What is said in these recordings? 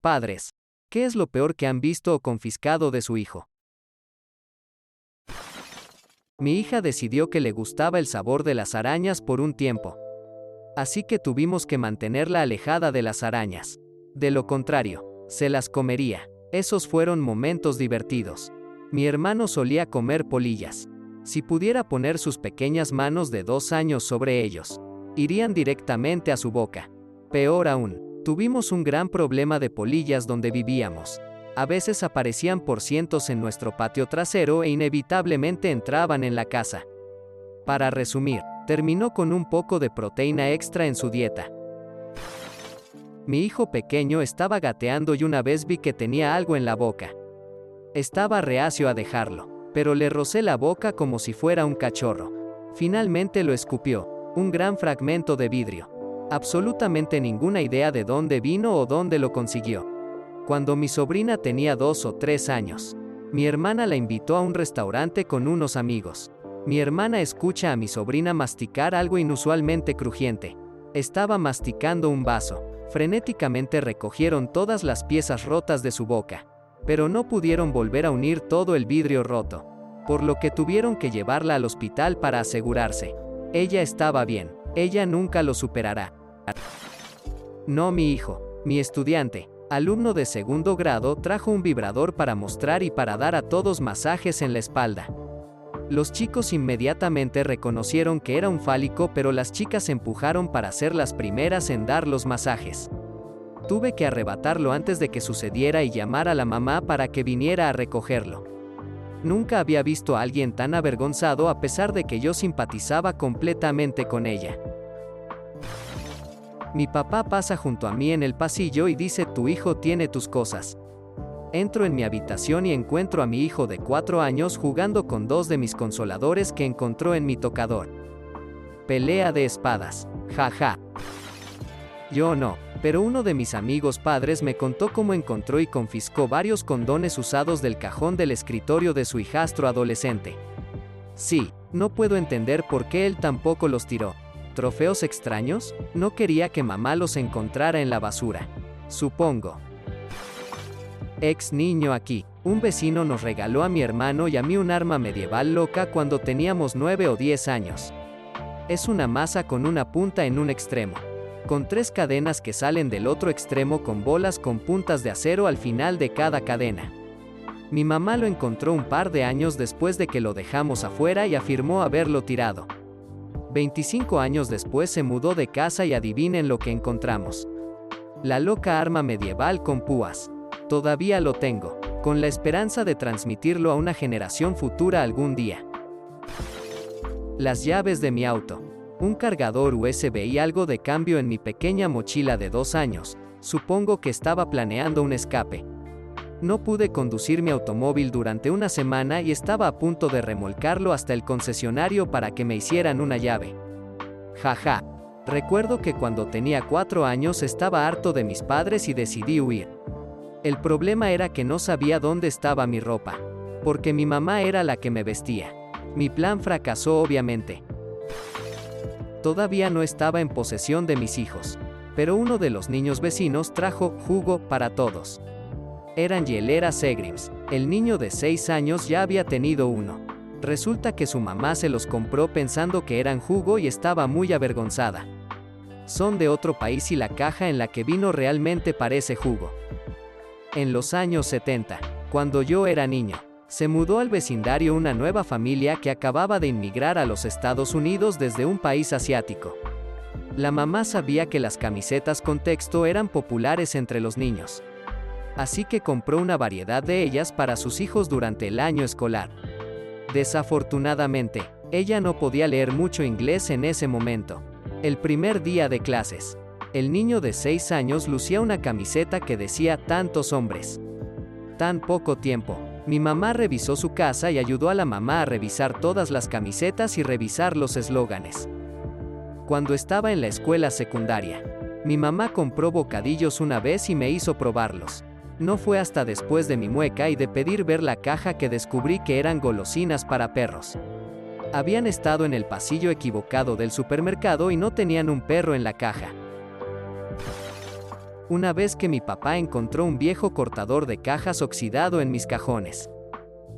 Padres, ¿qué es lo peor que han visto o confiscado de su hijo? Mi hija decidió que le gustaba el sabor de las arañas por un tiempo. Así que tuvimos que mantenerla alejada de las arañas. De lo contrario, se las comería. Esos fueron momentos divertidos. Mi hermano solía comer polillas. Si pudiera poner sus pequeñas manos de 2 años sobre ellos, irían directamente a su boca. Peor aún, tuvimos un gran problema de polillas donde vivíamos. A veces aparecían por cientos en nuestro patio trasero e inevitablemente entraban en la casa. Para resumir, terminó con un poco de proteína extra en su dieta. Mi hijo pequeño estaba gateando y una vez vi que tenía algo en la boca. Estaba reacio a dejarlo, pero le rocé la boca como si fuera un cachorro. Finalmente lo escupió, un gran fragmento de vidrio. Absolutamente ninguna idea de dónde vino o dónde lo consiguió. Cuando mi sobrina tenía 2 o 3 años, mi hermana la invitó a un restaurante con unos amigos. Mi hermana escucha a mi sobrina masticar algo inusualmente crujiente. Estaba masticando un vaso. Frenéticamente recogieron todas las piezas rotas de su boca, pero no pudieron volver a unir todo el vidrio roto, por lo que tuvieron que llevarla al hospital para asegurarse. Ella estaba bien, ella nunca lo superará. No mi hijo, mi estudiante, alumno de 2º grado, trajo un vibrador para mostrar y para dar a todos masajes en la espalda. Los chicos inmediatamente reconocieron que era un fálico, pero las chicas se empujaron para ser las primeras en dar los masajes. Tuve que arrebatarlo antes de que sucediera y llamar a la mamá para que viniera a recogerlo. Nunca había visto a alguien tan avergonzado a pesar de que yo simpatizaba completamente con ella. Mi papá pasa junto a mí en el pasillo y dice: "Tu hijo tiene tus cosas". Entro en mi habitación y encuentro a mi hijo de 4 años jugando con 2 de mis consoladores que encontró en mi tocador. Pelea de espadas. Jaja. Yo no, pero uno de mis amigos padres me contó cómo encontró y confiscó varios condones usados del cajón del escritorio de su hijastro adolescente. Sí, no puedo entender por qué él tampoco los tiró. ¿Trofeos extraños? No quería que mamá los encontrara en la basura. Supongo. Ex niño aquí. Un vecino nos regaló a mi hermano y a mí un arma medieval loca cuando teníamos 9 o 10 años. Es una masa con una punta en un extremo, con 3 cadenas que salen del otro extremo con bolas con puntas de acero al final de cada cadena. Mi mamá lo encontró un par de años después de que lo dejamos afuera y afirmó haberlo tirado. 25 años después se mudó de casa y adivinen lo que encontramos. La loca arma medieval con púas. Todavía lo tengo, con la esperanza de transmitirlo a una generación futura algún día. Las llaves de mi auto, un cargador USB y algo de cambio en mi pequeña mochila de 2 años. Supongo que estaba planeando un escape. No pude conducir mi automóvil durante una semana y estaba a punto de remolcarlo hasta el concesionario para que me hicieran una llave. Jaja. Recuerdo que cuando tenía 4 años estaba harto de mis padres y decidí huir. El problema era que no sabía dónde estaba mi ropa, porque mi mamá era la que me vestía. Mi plan fracasó obviamente. Todavía no estaba en posesión de mis hijos, pero uno de los niños vecinos trajo jugo para todos. Eran hieleras Segrims. El niño de 6 años ya había tenido uno. Resulta que su mamá se los compró pensando que eran jugo y estaba muy avergonzada. Son de otro país y la caja en la que vino realmente parece jugo. En los años 70, cuando yo era niño, se mudó al vecindario una nueva familia que acababa de inmigrar a los Estados Unidos desde un país asiático. La mamá sabía que las camisetas con texto eran populares entre los niños. Así que compró una variedad de ellas para sus hijos durante el año escolar. Desafortunadamente, ella no podía leer mucho inglés en ese momento. El primer día de clases, el niño de 6 años lucía una camiseta que decía "tantos hombres". Tan poco tiempo. Mi mamá revisó su casa y ayudó a la mamá a revisar todas las camisetas y revisar los eslóganes. Cuando estaba en la escuela secundaria, mi mamá compró bocadillos una vez y me hizo probarlos. No fue hasta después de mi mueca y de pedir ver la caja que descubrí que eran golosinas para perros. Habían estado en el pasillo equivocado del supermercado y no tenían un perro en la caja. una vez que mi papá encontró un viejo cortador de cajas oxidado en mis cajones.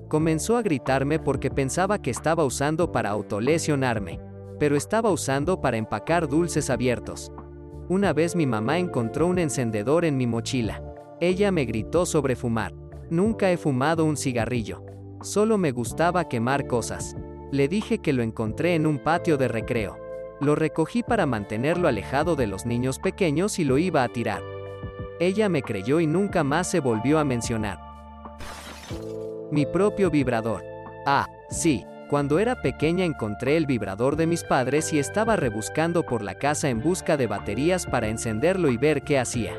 Comenzó a gritarme porque pensaba que estaba usando para autolesionarme, pero estaba usando para empacar dulces abiertos. Una vez mi mamá encontró un encendedor en mi mochila. Ella me gritó sobre fumar. Nunca he fumado un cigarrillo. Solo me gustaba quemar cosas. Le dije que lo encontré en un patio de recreo. Lo recogí para mantenerlo alejado de los niños pequeños y lo iba a tirar. Ella me creyó y nunca más se volvió a mencionar. Mi propio vibrador. Ah, sí, cuando era pequeña encontré el vibrador de mis padres y estaba rebuscando por la casa en busca de baterías para encenderlo y ver qué hacía.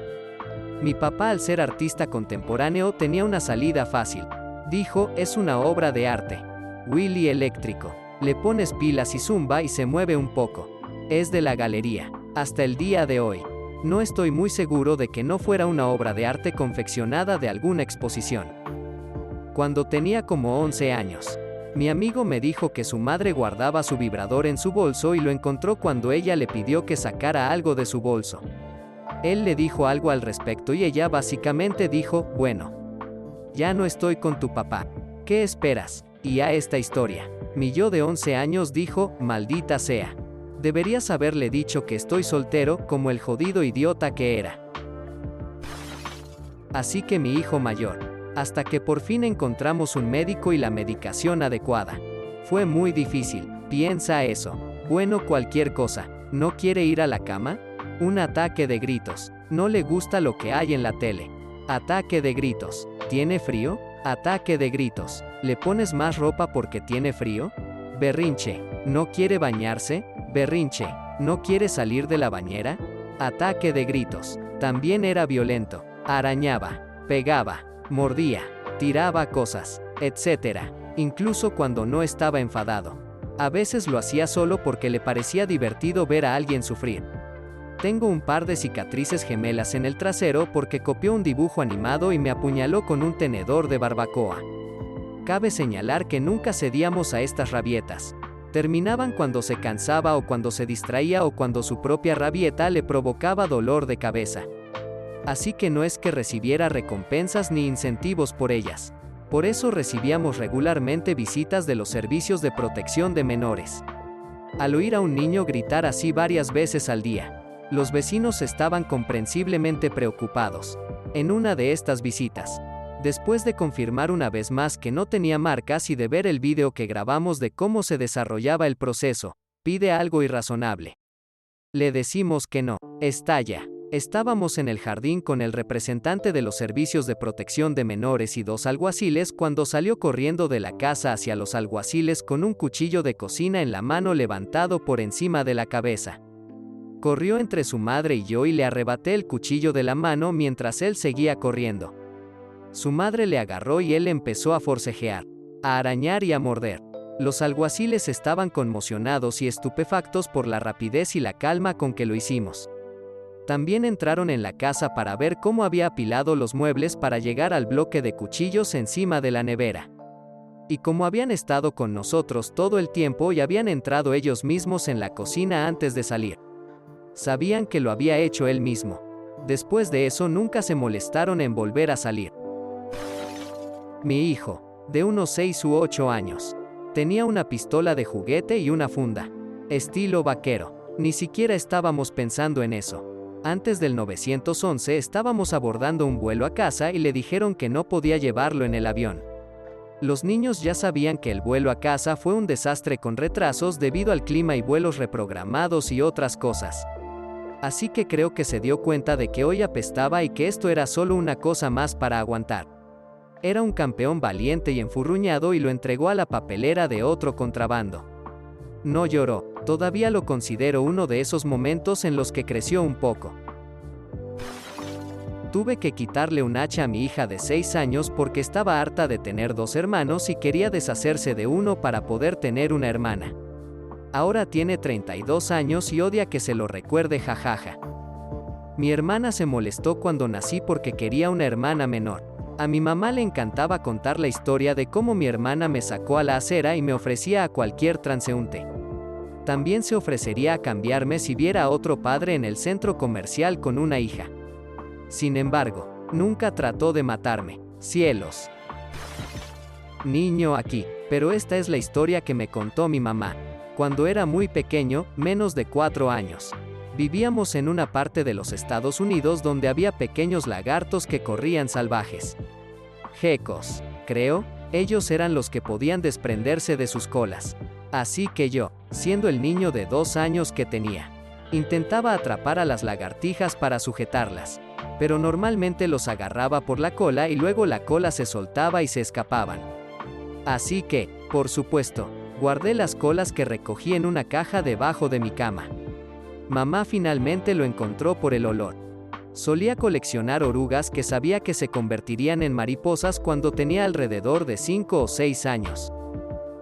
Mi papá, al ser artista contemporáneo, tenía una salida fácil. Dijo, es una obra de arte. Willy eléctrico. Le pones pilas y zumba y se mueve un poco. Es de la galería. Hasta el día de hoy. No estoy muy seguro de que no fuera una obra de arte confeccionada de alguna exposición. Cuando tenía como 11 años, mi amigo me dijo que su madre guardaba su vibrador en su bolso y lo encontró cuando ella le pidió que sacara algo de su bolso. Él le dijo algo al respecto y ella básicamente dijo, bueno, ya no estoy con tu papá. ¿Qué esperas? Y a esta historia. Mi yo de 11 años dijo, maldita sea. Deberías haberle dicho que estoy soltero, como el jodido idiota que era. Así que mi hijo mayor, hasta que por fin encontramos un médico y la medicación adecuada. Fue muy difícil, piensa eso. Bueno, cualquier cosa. ¿No quiere ir a la cama? Un ataque de gritos. No le gusta lo que hay en la tele. Ataque de gritos. ¿Tiene frío? Ataque de gritos. ¿Le pones más ropa porque tiene frío? Berrinche. ¿No quiere bañarse? Berrinche. ¿No quiere salir de la bañera? Ataque de gritos. También era violento. Arañaba, pegaba, mordía, tiraba cosas, etc. Incluso cuando no estaba enfadado. A veces lo hacía solo porque le parecía divertido ver a alguien sufrir. Tengo un par de cicatrices gemelas en el trasero porque copió un dibujo animado y me apuñaló con un tenedor de barbacoa. Cabe señalar que nunca cedíamos a estas rabietas. Terminaban cuando se cansaba o cuando se distraía o cuando su propia rabieta le provocaba dolor de cabeza. Así que no es que recibiera recompensas ni incentivos por ellas. Por eso recibíamos regularmente visitas de los servicios de protección de menores. Al oír a un niño gritar así varias veces al día, los vecinos estaban comprensiblemente preocupados. En una de estas visitas, después de confirmar una vez más que no tenía marcas y de ver el vídeo que grabamos de cómo se desarrollaba el proceso, pide algo irrazonable. Le decimos que no, estalla. Estábamos en el jardín con el representante de los servicios de protección de menores y 2 alguaciles cuando salió corriendo de la casa hacia los alguaciles con un cuchillo de cocina en la mano levantado por encima de la cabeza. Corrió entre su madre y yo y le arrebaté el cuchillo de la mano mientras él seguía corriendo. Su madre le agarró y él empezó a forcejear, a arañar y a morder. Los alguaciles estaban conmocionados y estupefactos por la rapidez y la calma con que lo hicimos. También entraron en la casa para ver cómo había apilado los muebles para llegar al bloque de cuchillos encima de la nevera. Y como habían estado con nosotros todo el tiempo y habían entrado ellos mismos en la cocina antes de salir. Sabían que lo había hecho él mismo. Después de eso nunca se molestaron en volver a salir. Mi hijo, de unos 6 u 8 años, tenía una pistola de juguete y una funda. Estilo vaquero. Ni siquiera estábamos pensando en eso. Antes del 911 estábamos abordando un vuelo a casa y le dijeron que no podía llevarlo en el avión. Los niños ya sabían que el vuelo a casa fue un desastre con retrasos debido al clima y vuelos reprogramados y otras cosas. Así que creo que se dio cuenta de que hoy apestaba y que esto era solo una cosa más para aguantar. Era un campeón valiente y enfurruñado y lo entregó a la papelera de otro contrabando. No lloró. Todavía lo considero uno de esos momentos en los que creció un poco. Tuve que quitarle un hacha a mi hija de 6 años porque estaba harta de tener 2 hermanos y quería deshacerse de uno para poder tener una hermana. Ahora tiene 32 años y odia que se lo recuerde, jajaja. Mi hermana se molestó cuando nací porque quería una hermana menor. A mi mamá le encantaba contar la historia de cómo mi hermana me sacó a la acera y me ofrecía a cualquier transeúnte. También se ofrecería a cambiarme si viera a otro padre en el centro comercial con una hija. Sin embargo, nunca trató de matarme. Cielos. Niño aquí, pero esta es la historia que me contó mi mamá. Cuando era muy pequeño, menos de 4 años. Vivíamos en una parte de los Estados Unidos donde había pequeños lagartos que corrían salvajes. Gecos, creo, ellos eran los que podían desprenderse de sus colas. Así que yo, siendo el niño de 2 años que tenía, intentaba atrapar a las lagartijas para sujetarlas, pero normalmente los agarraba por la cola y luego la cola se soltaba y se escapaban. Así que, por supuesto, guardé las colas que recogí en una caja debajo de mi cama. Mamá finalmente lo encontró por el olor. Solía coleccionar orugas que sabía que se convertirían en mariposas cuando tenía alrededor de 5 o 6 años.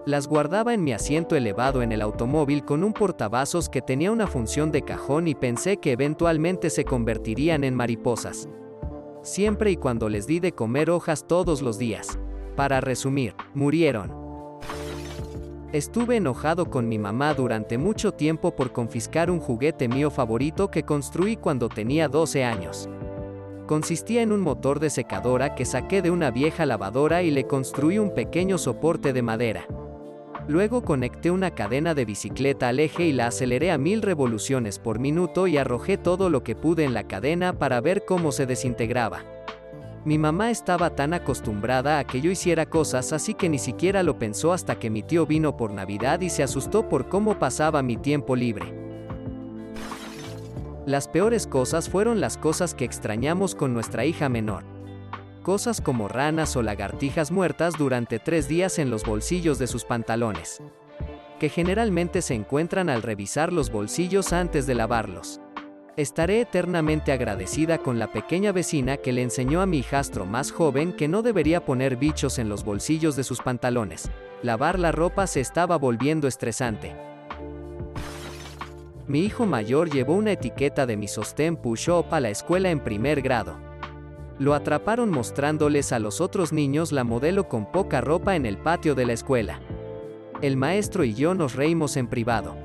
Las guardaba en mi asiento elevado en el automóvil con un portavasos que tenía una función de cajón y pensé que eventualmente se convertirían en mariposas. Siempre y cuando les di de comer hojas todos los días. Para resumir, murieron. Estuve enojado con mi mamá durante mucho tiempo por confiscar un juguete mío favorito que construí cuando tenía 12 años. Consistía en un motor de secadora que saqué de una vieja lavadora y le construí un pequeño soporte de madera. Luego conecté una cadena de bicicleta al eje y la aceleré a 1000 revoluciones por minuto y arrojé todo lo que pude en la cadena para ver cómo se desintegraba. Mi mamá estaba tan acostumbrada a que yo hiciera cosas así que ni siquiera lo pensó hasta que mi tío vino por Navidad y se asustó por cómo pasaba mi tiempo libre. Las peores cosas fueron las cosas que extrañamos con nuestra hija menor. Cosas como ranas o lagartijas muertas durante 3 días en los bolsillos de sus pantalones, que generalmente se encuentran al revisar los bolsillos antes de lavarlos. Estaré eternamente agradecida con la pequeña vecina que le enseñó a mi hijastro más joven que no debería poner bichos en los bolsillos de sus pantalones. Lavar la ropa se estaba volviendo estresante. Mi hijo mayor llevó una etiqueta de mi sostén push-up a la escuela en primer grado. Lo atraparon mostrándoles a los otros niños la modelo con poca ropa en el patio de la escuela. El maestro y yo nos reímos en privado.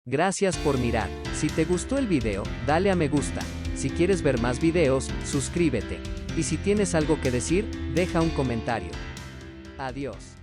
Gracias por mirar. Si te gustó el video, dale a me gusta. Si quieres ver más videos, suscríbete. Y si tienes algo que decir, deja un comentario. Adiós.